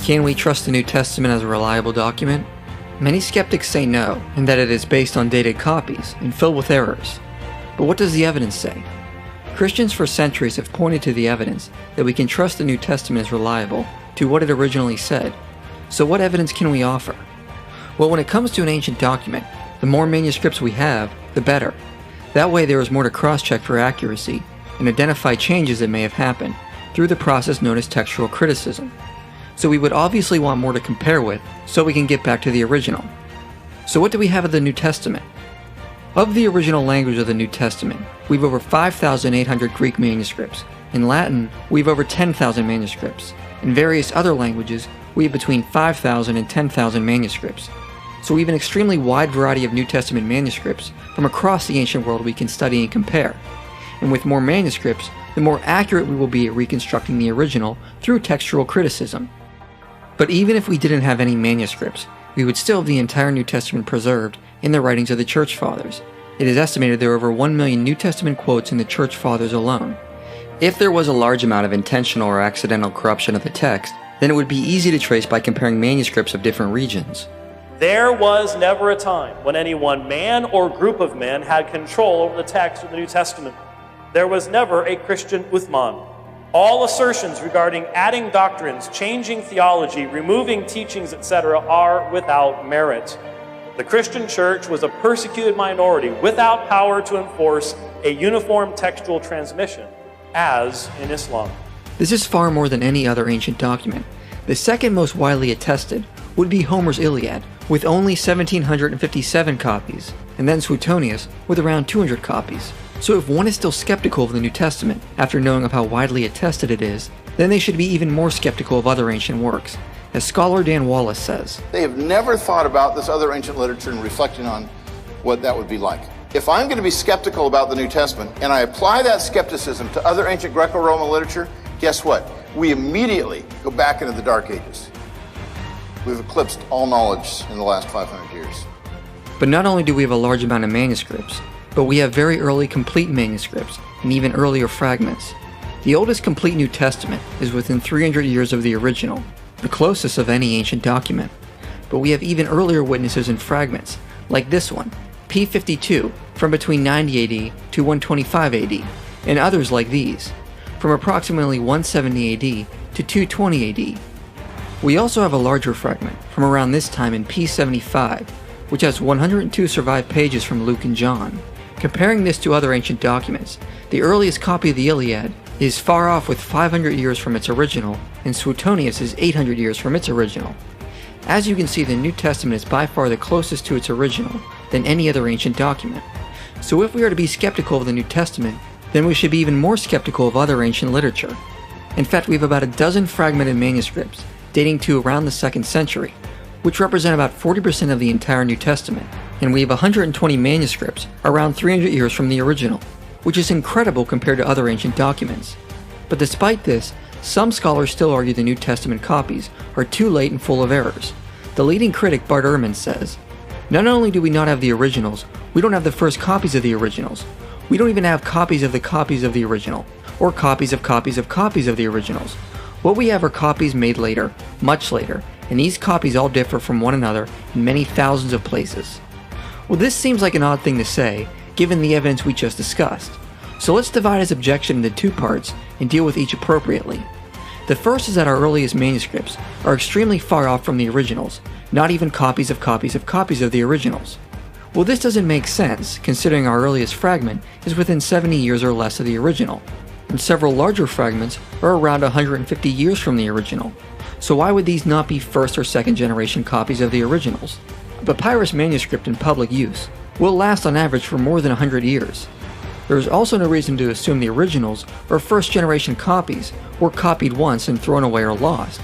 Can we trust the New Testament as a reliable document? Many skeptics say no, and that it is based on dated copies and filled with errors. But what does the evidence say? Christians for centuries have pointed to the evidence that we can trust the New Testament is reliable to what it originally said. So what evidence can we offer? Well, when it comes to an ancient document, the more manuscripts we have, the better. That way there is more to cross-check for accuracy and identify changes that may have happened through the process known as textual criticism. So we would obviously want more to compare with so we can get back to the original. So what do we have of the New Testament? Of the original language of the New Testament, we've over 5,800 Greek manuscripts. In Latin, we've over 10,000 manuscripts. In various other languages, we have between 5,000 and 10,000 manuscripts. So we have an extremely wide variety of New Testament manuscripts from across the ancient world we can study and compare. And with more manuscripts, the more accurate we will be at reconstructing the original through textual criticism. But even if we didn't have any manuscripts, we would still have the entire New Testament preserved in the writings of the Church Fathers. It is estimated there are over 1 million New Testament quotes in the Church Fathers alone. If there was a large amount of intentional or accidental corruption of the text, then it would be easy to trace by comparing manuscripts of different regions. There was never a time when any one man or group of men had control over the text of the New Testament. There was never a Christian Uthman. All assertions regarding adding doctrines, changing theology, removing teachings, etc. are without merit. The Christian church was a persecuted minority without power to enforce a uniform textual transmission, as in Islam. This is far more than any other ancient document. The second most widely attested would be Homer's Iliad, with only 1,757 copies, and then Suetonius with around 200 copies. So if one is still skeptical of the New Testament after knowing of how widely attested it is, then they should be even more skeptical of other ancient works. As scholar Dan Wallace says, they have never thought about this other ancient literature and reflecting on what that would be like. If I'm going to be skeptical about the New Testament and I apply that skepticism to other ancient Greco-Roman literature, guess what? We immediately go back into the Dark Ages. We've eclipsed all knowledge in the last 500 years. But not only do we have a large amount of manuscripts, but we have very early complete manuscripts and even earlier fragments. The oldest complete New Testament is within 300 years of the original, the closest of any ancient document. But we have even earlier witnesses and fragments, like this one, P52, from between 90 AD to 125 AD, and others like these, from approximately 170 AD to 220 AD. We also have a larger fragment from around this time in P75, which has 102 survived pages from Luke and John. Comparing this to other ancient documents, the earliest copy of the Iliad is far off with 500 years from its original, and Suetonius is 800 years from its original. As you can see, the New Testament is by far the closest to its original than any other ancient document. So if we are to be skeptical of the New Testament, then we should be even more skeptical of other ancient literature. In fact, we have about a dozen fragmented manuscripts dating to around the 2nd century, which represent about 40% of the entire New Testament, and we have 120 manuscripts around 300 years from the original, which is incredible compared to other ancient documents. But despite this, some scholars still argue the New Testament copies are too late and full of errors. The leading critic Bart Ehrman says, "Not only do we not have the originals, we don't have the first copies of the originals. We don't even have copies of the original, or copies of copies of copies of the originals. What we have are copies made later, much later, and these copies all differ from one another in many thousands of places." Well, this seems like an odd thing to say, given the evidence we just discussed. So let's divide his objection into two parts and deal with each appropriately. The first is that our earliest manuscripts are extremely far off from the originals, not even copies of copies of copies of the originals. Well, this doesn't make sense, considering our earliest fragment is within 70 years or less of the original, and several larger fragments are around 150 years from the original. So why would these not be first or second generation copies of the originals? A papyrus manuscript in public use will last on average for more than 100 years. There is also no reason to assume the originals or first generation copies were copied once and thrown away or lost.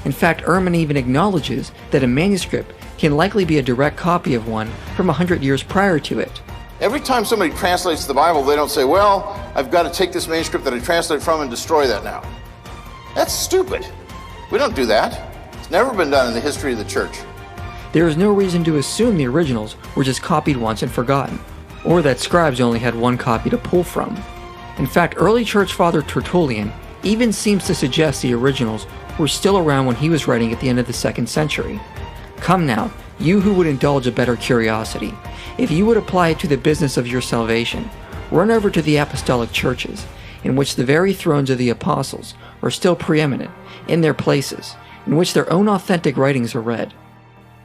In fact, Ehrman even acknowledges that a manuscript can likely be a direct copy of one from 100 years prior to it. Every time somebody translates the Bible, they don't say, well, I've got to take this manuscript that I translated from and destroy that now. That's stupid. We don't do that. It's never been done in the history of the church. There is no reason to assume the originals were just copied once and forgotten, or that scribes only had one copy to pull from. In fact, early church father Tertullian even seems to suggest the originals were still around when he was writing at the end of the 2nd century. Come now, you who would indulge a better curiosity, if you would apply it to the business of your salvation, run over to the apostolic churches, in which the very thrones of the apostles are still preeminent in their places, in which their own authentic writings are read.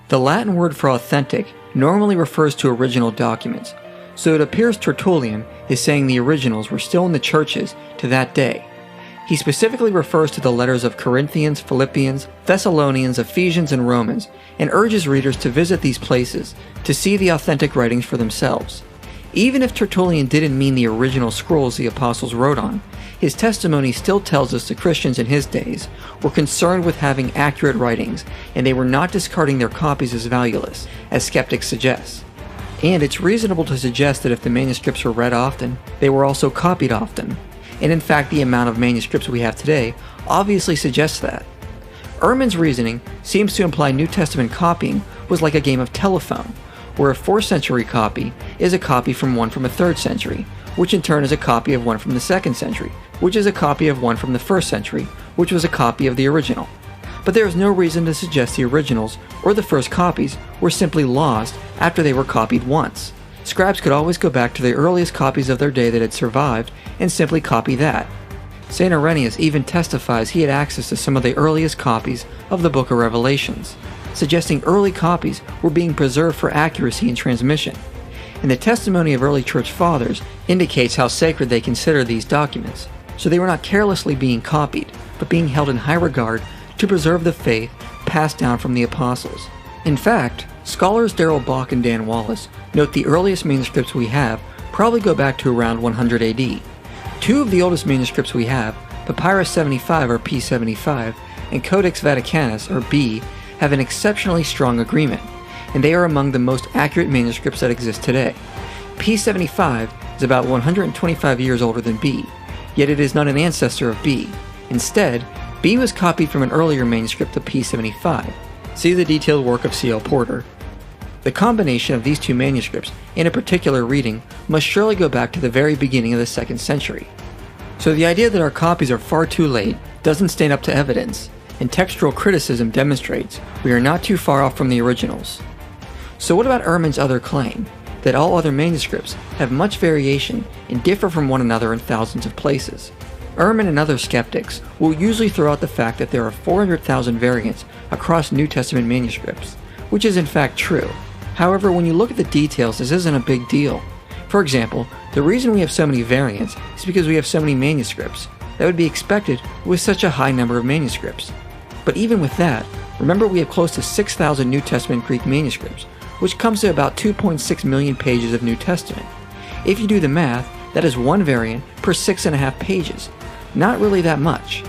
The Latin word for authentic normally refers to original documents, so it appears Tertullian is saying the originals were still in the churches to that day. He specifically refers to the letters of Corinthians, Philippians, Thessalonians, Ephesians, and Romans, and urges readers to visit these places to see the authentic writings for themselves. Even if Tertullian didn't mean the original scrolls the apostles wrote on, his testimony still tells us the Christians in his days were concerned with having accurate writings, and they were not discarding their copies as valueless, as skeptics suggest. And it's reasonable to suggest that if the manuscripts were read often, they were also copied often. And in fact, the amount of manuscripts we have today obviously suggests that. Ehrman's reasoning seems to imply New Testament copying was like a game of telephone, where a 4th century copy is a copy from one from a 3rd century, which in turn is a copy of one from the 2nd century, which is a copy of one from the 1st century, which was a copy of the original. But there is no reason to suggest the originals or the first copies were simply lost after they were copied once. Scribes could always go back to the earliest copies of their day that had survived and simply copy that. St. Irenaeus even testifies he had access to some of the earliest copies of the Book of Revelations, suggesting early copies were being preserved for accuracy in transmission. And the testimony of early church fathers indicates how sacred they considered these documents, so they were not carelessly being copied, but being held in high regard to preserve the faith passed down from the apostles. In fact, scholars Darrell Bock and Dan Wallace note the earliest manuscripts we have probably go back to around 100 AD. Two of the oldest manuscripts we have, Papyrus 75 or P75 and Codex Vaticanus or B, have an exceptionally strong agreement, and they are among the most accurate manuscripts that exist today. P75 is about 125 years older than B, yet it is not an ancestor of B. Instead, B was copied from an earlier manuscript of P75. See the detailed work of C.L. Porter. The combination of these two manuscripts in a particular reading must surely go back to the very beginning of the 2nd century. So the idea that our copies are far too late doesn't stand up to evidence, and textual criticism demonstrates we are not too far off from the originals. So what about Ehrman's other claim, that all other manuscripts have much variation and differ from one another in thousands of places? Ehrman and other skeptics will usually throw out the fact that there are 400,000 variants across New Testament manuscripts, which is in fact true. However, when you look at the details, this isn't a big deal. For example, the reason we have so many variants is because we have so many manuscripts. That would be expected with such a high number of manuscripts. But even with that, remember we have close to 6,000 New Testament Greek manuscripts, which comes to about 2.6 million pages of New Testament. If you do the math, that is one variant per 6.5 pages. Not really that much.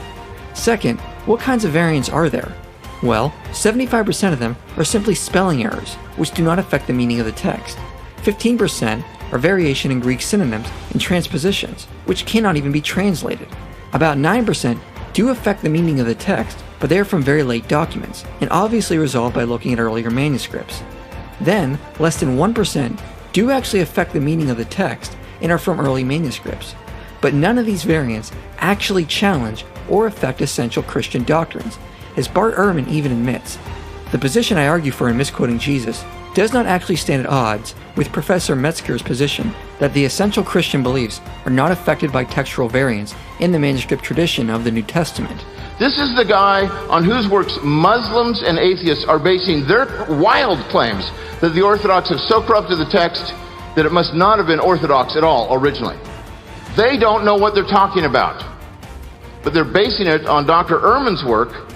Second, what kinds of variants are there? Well, 75% of them are simply spelling errors, which do not affect the meaning of the text. 15% are variation in Greek synonyms and transpositions, which cannot even be translated. About 9% do affect the meaning of the text, but they are from very late documents, and obviously resolved by looking at earlier manuscripts. Then, less than 1% do actually affect the meaning of the text and are from early manuscripts. But none of these variants actually challenge or affect essential Christian doctrines, as Bart Ehrman even admits. The position I argue for in misquoting Jesus does not actually stand at odds with Professor Metzger's position that the essential Christian beliefs are not affected by textual variants in the manuscript tradition of the New Testament. This is the guy on whose works Muslims and atheists are basing their wild claims that the Orthodox have so corrupted the text that it must not have been Orthodox at all originally. They don't know what they're talking about, but they're basing it on Dr. Ehrman's work.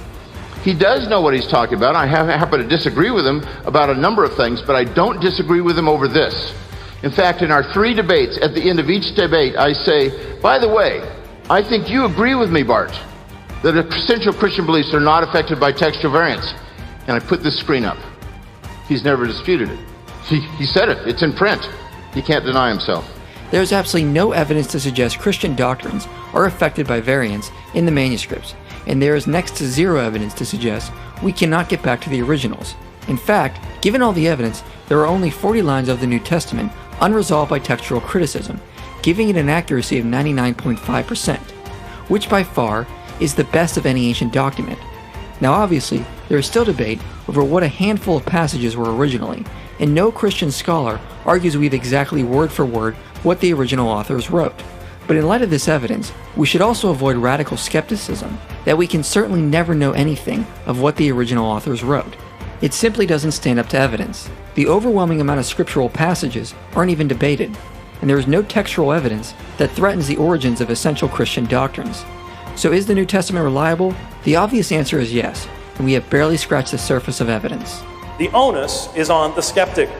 He does know what he's talking about. I happen to disagree with him about a number of things, but I don't disagree with him over this. In fact, in our 3 debates, at the end of each debate, I say, by the way, I think you agree with me, Bart, that essential Christian beliefs are not affected by textual variants. And I put this screen up. He's never disputed it. He said it. It's in print. He can't deny himself. There is absolutely no evidence to suggest Christian doctrines are affected by variants in the manuscripts, and there is next to zero evidence to suggest we cannot get back to the originals. In fact, given all the evidence, there are only 40 lines of the New Testament unresolved by textual criticism, giving it an accuracy of 99.5%, which by far is the best of any ancient document, Now obviously, there is still debate over what a handful of passages were originally, and no Christian scholar argues we have exactly word for word what the original authors wrote. But in light of this evidence, we should also avoid radical skepticism that we can certainly never know anything of what the original authors wrote. It simply doesn't stand up to evidence. The overwhelming amount of scriptural passages aren't even debated, and there is no textual evidence that threatens the origins of essential Christian doctrines. So is the New Testament reliable? The obvious answer is yes, and we have barely scratched the surface of evidence. The onus is on the skeptic.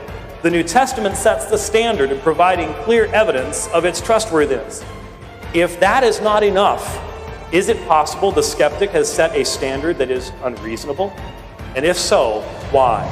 The New Testament sets the standard in providing clear evidence of its trustworthiness. If that is not enough, is it possible the skeptic has set a standard that is unreasonable? And if so, why?